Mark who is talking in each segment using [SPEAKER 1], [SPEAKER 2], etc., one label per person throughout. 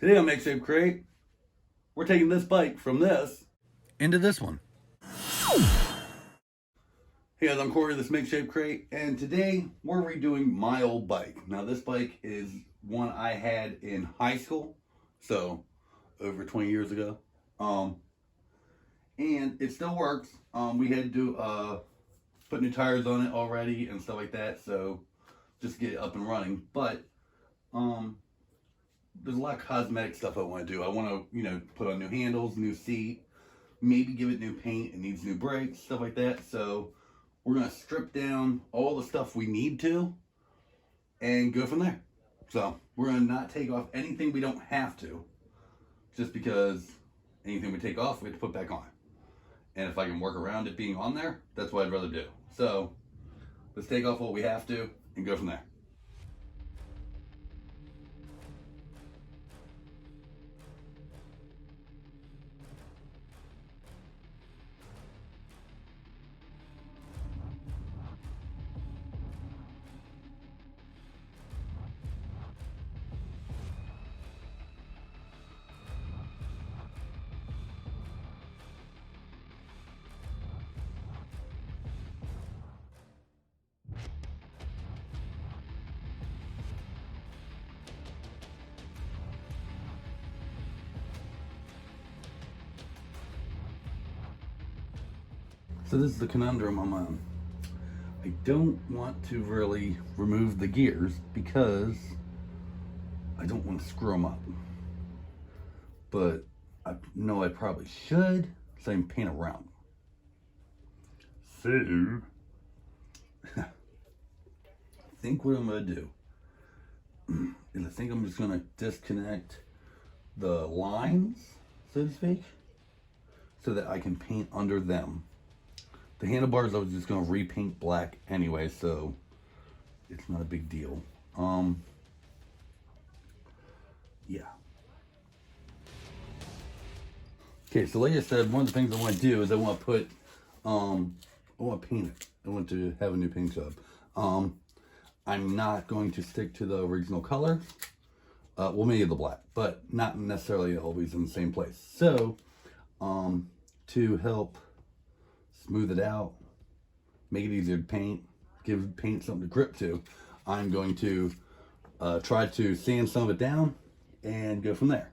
[SPEAKER 1] Today on Make Shape Create, we're taking this bike from this into this one. Hey guys, I'm Corey, this Make Shape Create, and today we're redoing my old bike. Now this bike is one I had in high school, so over 20 years ago. And it still works. We had to put new tires on it already and stuff like that, so just get it up and running. But there's a lot of cosmetic stuff I want to do. I want to, put on new handles, new seat, maybe give it new paint. It needs new brakes, stuff like that. So we're going to strip down all the stuff we need to and go from there. So we're going to not take off anything we don't have to, just because anything we take off, we have to put back on. And if I can work around it being on there, that's what I'd rather do. So let's take off what we have to and go from there. So this is the conundrum I'm on. I don't want to really remove the gears because I don't want to screw them up. But I know I probably should, so I can paint around them. So, I think what I'm going to do is I think I'm just going to disconnect the lines, so to speak, so that I can paint under them. The handlebars I was just going to repaint black anyway, so it's not a big deal. Yeah. Okay, so like I said, one of the things I want to do is I want to put, I want to paint it. I want to have a new paint job. I'm not going to stick to the original color. Well, maybe the black, but not necessarily always in the same place. So, to help smooth it out, make it easier to paint, give paint something to grip to, I'm going to try to sand some of it down and go from there.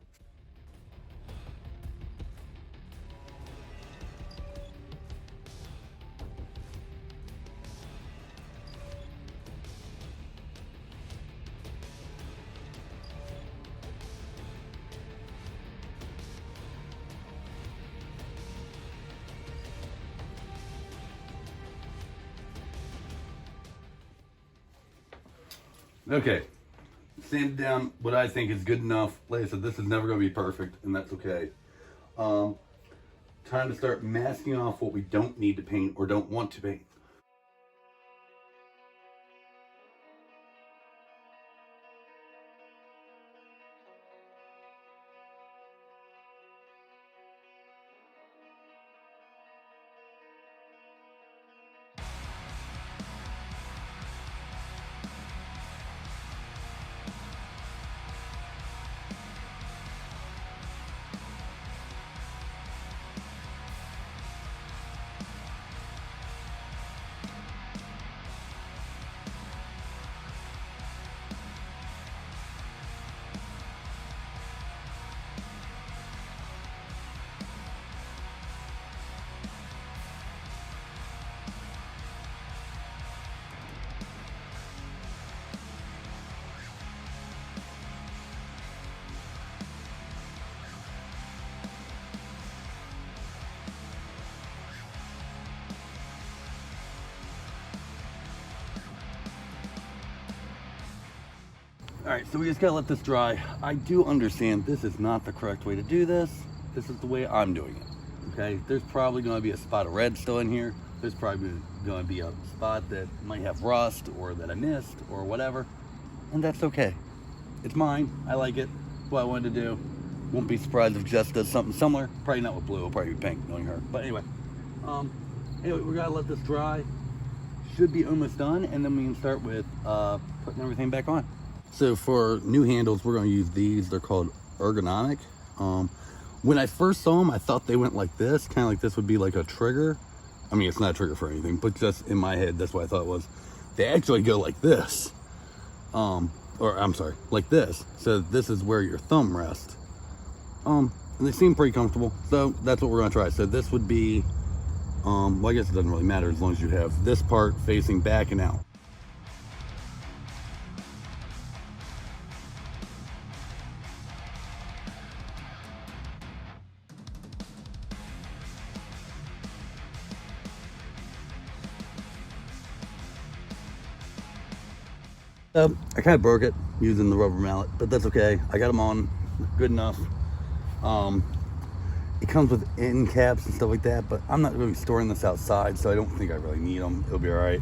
[SPEAKER 1] Okay, sanded down what I think is good enough. Like I said, this is never going to be perfect, and that's okay. Time to start masking off what we don't need to paint or don't want to paint. All right, so we just gotta let this dry. I do understand this is not the correct way to do this. This is the way I'm doing it, okay? There's probably gonna be a spot of red still in here. There's probably gonna be a spot that might have rust or that I missed or whatever, and that's okay. It's mine, I like it, it's what I wanted to do. Won't be surprised if Jess does something similar. Probably not with blue, it'll probably be pink, knowing her. But anyway, we gotta let this dry. Should be almost done, and then we can start with putting everything back on. So for new handles, we're going to use these. They're called ergonomic. When I first saw them, I thought they went like this, kind of like this would be like a trigger. I mean, it's not a trigger for anything, but just in my head, that's what I thought it was. They actually go like this. Or I'm sorry, like this. So this is where your thumb rests. And they seem pretty comfortable. So that's what we're gonna try. So this would be, well, I guess it doesn't really matter as long as you have this part facing back and out. I kind of broke it using the rubber mallet, but that's okay. I got them on good enough. It comes with end caps and stuff like that, but I'm not really storing this outside, so I don't think I really need them. It'll be all right.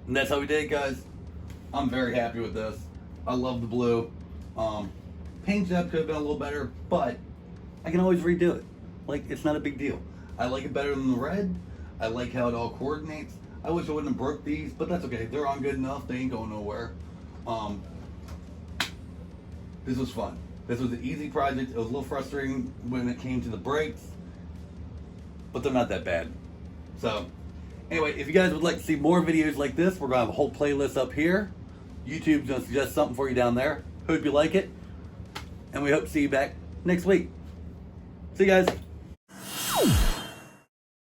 [SPEAKER 1] And that's how we did it, guys. I'm very happy with this. I love the blue. Paint job could have been a little better, but I can always redo it. Like, it's not a big deal. I like it better than the red. I like how it all coordinates. I wish I wouldn't have broke these, but that's okay. They're on good enough. They ain't going nowhere. This was fun. This was an easy project. It was a little frustrating when it came to the brakes, but they're not that bad. So, anyway, if you guys would like to see more videos like this, we're going to have a whole playlist up here. YouTube's going to suggest something for you down there. Hope you like it. And we hope to see you back next week. See you guys.